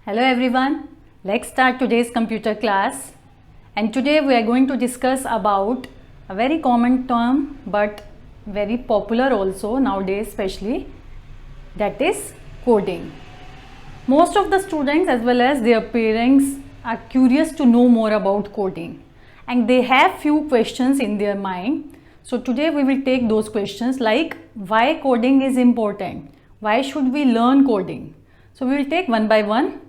Hello everyone, let's start today's computer class, and today we are going to discuss about a very common term but very popular also nowadays, especially, that is coding. Most of the students as well as their parents are curious to know more about coding and they have few questions in their mind. So today we will take those questions like why coding is important, why should we learn coding. So we will take one by one.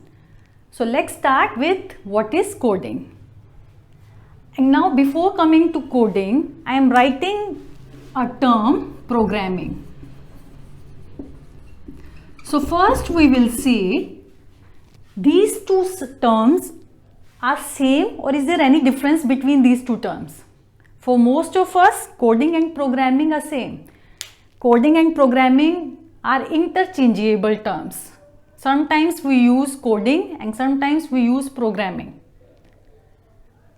So let's start with what is coding. And now before coming to coding, I am writing a term programming. So first we will see these two terms are same or is there any difference between these two terms? For most of us, coding and programming are same. Coding and programming are interchangeable terms. Sometimes we use coding and sometimes we use programming.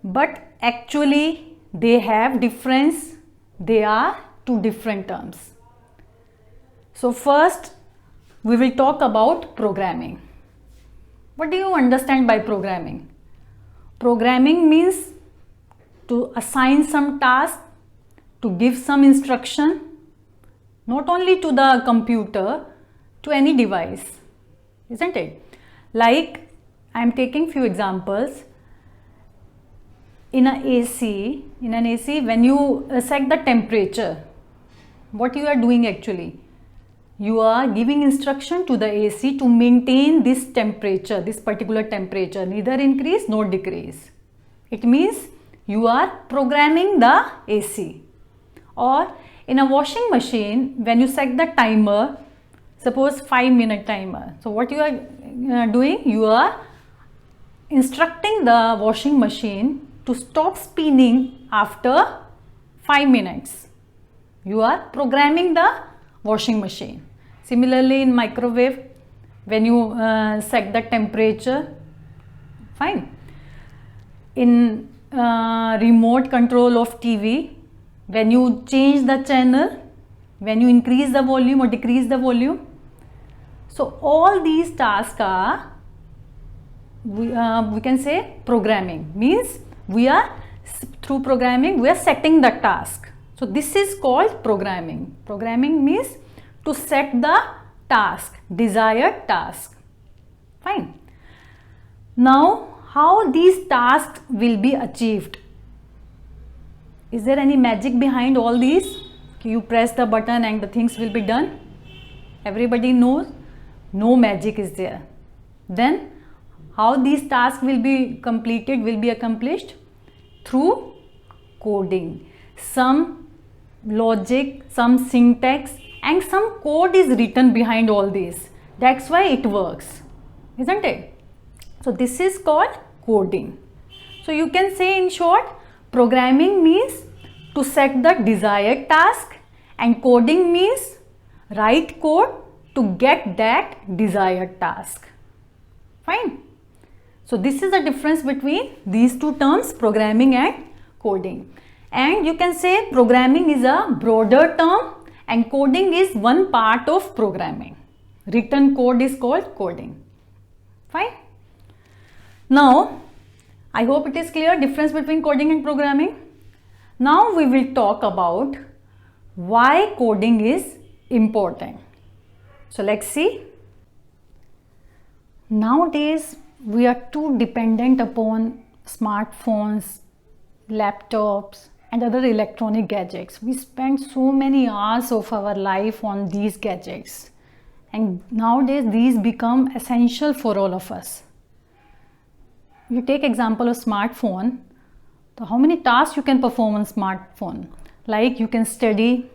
But actually they have difference. They are two different terms. So first we will talk about programming. What do you understand by programming? Programming means to assign some task, to give some instruction, not only to the computer, to any device. Isn't it? Like I am taking few examples. In an AC, when you set the temperature, what you are doing actually? You are giving instruction to the AC to maintain this temperature, this particular temperature, neither increase nor decrease. It means you are programming the AC. Or in a washing machine, when you set the timer, suppose 5-minute timer. So what you are doing? You are instructing the washing machine to stop spinning after 5 minutes. You are programming the washing machine. Similarly in microwave, when you set the temperature, fine. In remote control of TV, when you change the channel, when you increase the volume or decrease the volume. So all these tasks are, we can say programming, means we are, through programming, we are setting the task. So this is called programming. Programming means to set the task, desired task. Fine. Now, how these tasks will be achieved? Is there any magic behind all these? You press the button and the things will be done? Everybody knows no magic is there. Then, how these tasks will be completed, will be accomplished? Through coding. Some logic, some syntax and some code is written behind all this. That's why it works, isn't it? So this is called coding. So you can say in short, programming means to set the desired task and coding means write code to get that desired task. Fine. So this is the difference between these two terms, programming and coding. And you can say programming is a broader term and coding is one part of programming. Written code is called coding. Fine. Now, I hope it is clear difference between coding and programming. Now we will talk about why coding is important. So let's see. Nowadays we are too dependent upon smartphones, laptops and other electronic gadgets. We spend so many hours of our life on these gadgets and nowadays these become essential for all of us. You take example of smartphone. So how many tasks you can perform on smartphone? Like you can study,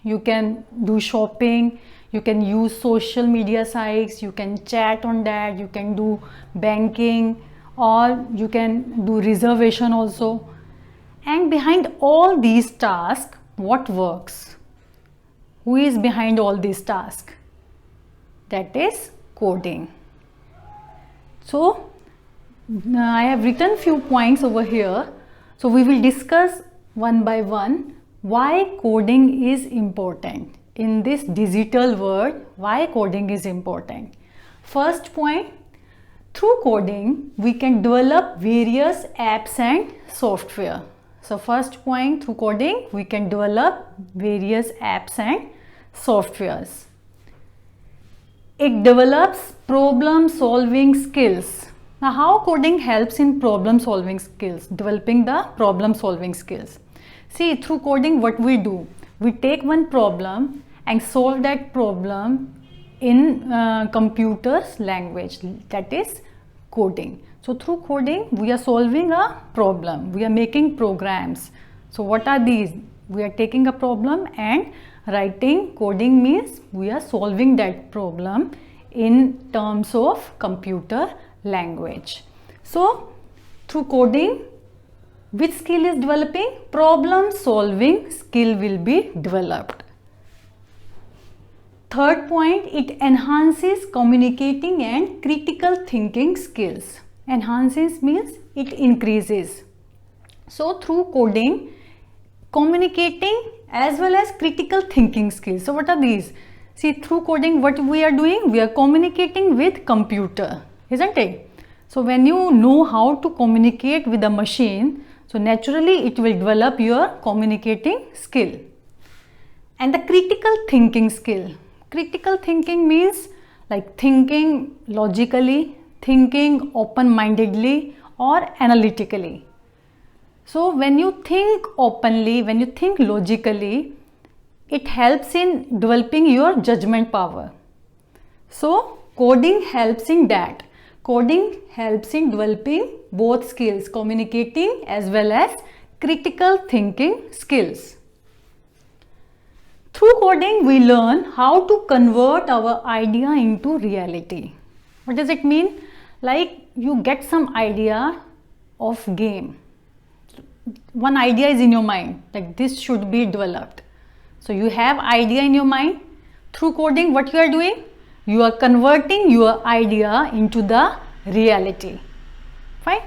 you can do shopping, you can use social media sites, you can chat on that, you can do banking or you can do reservation also. And behind all these tasks, what works? Who is behind all these tasks? That is coding. So I have written few points over here. So we will discuss one by one why coding is important. In this digital world, why coding is important. First point, Through coding, we can develop various apps and software. So first point, through coding, we can develop various apps and softwares. It develops problem solving skills. Now, how coding helps in problem solving skills, developing the problem solving skills? See, through coding, what we do, we take one problem and solve that problem in computer's language, that is coding. So through coding, we are solving a problem, we are making programs. So what are these? We are taking a problem and writing. Coding means we are solving that problem in terms of computer language. So through coding, which skill is developing? Problem solving skill will be developed. Third point, it enhances communicating and critical thinking skills. Enhances means it increases. So through coding, communicating as well as critical thinking skills. So what are these? See, through coding, what we are doing? We are communicating with computer, isn't it? So when you know how to communicate with a machine, so naturally it will develop your communicating skill. And the critical thinking skill. Critical thinking means like thinking logically, thinking open-mindedly or analytically. So when you think openly, when you think logically, it helps in developing your judgment power. So coding helps in that. Coding helps in developing both skills, communicating as well as critical thinking skills. Through coding, we learn how to convert our idea into reality. What does it mean? Like you get some idea of game. One idea is in your mind, like this should be developed. So you have idea in your mind. Through coding, what you are doing? You are converting your idea into the reality. Fine?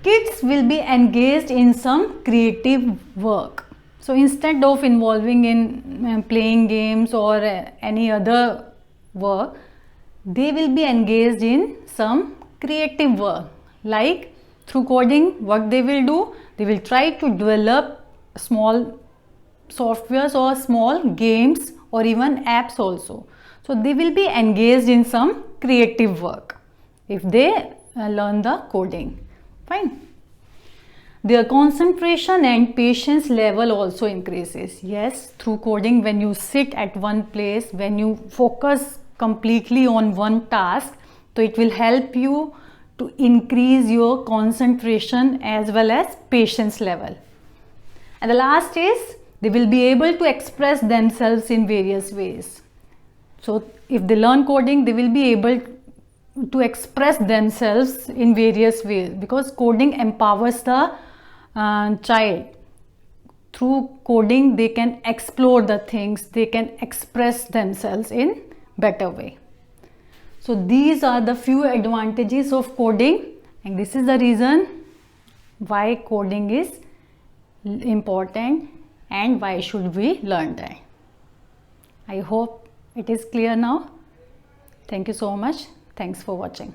Kids will be engaged in some creative work. So instead of involving in playing games or any other work, they will be engaged in some creative work. Like through coding, what they will do? They will try to develop small softwares or small games or even apps also. So they will be engaged in some creative work if they learn the coding. Fine. Their concentration and patience level also increases. Yes, through coding, when you sit at one place, when you focus completely on one task, so it will help you to increase your concentration as well as patience level. And the last is they will be able to express themselves in various ways. So if they learn coding, they will be able to express themselves in various ways because coding empowers the child. Through coding, they can explore the things, they can express themselves in better way. So these are the few advantages of coding, and this is the reason why coding is important and why should we learn that. I hope it is clear now. Thank you so much. Thanks for watching.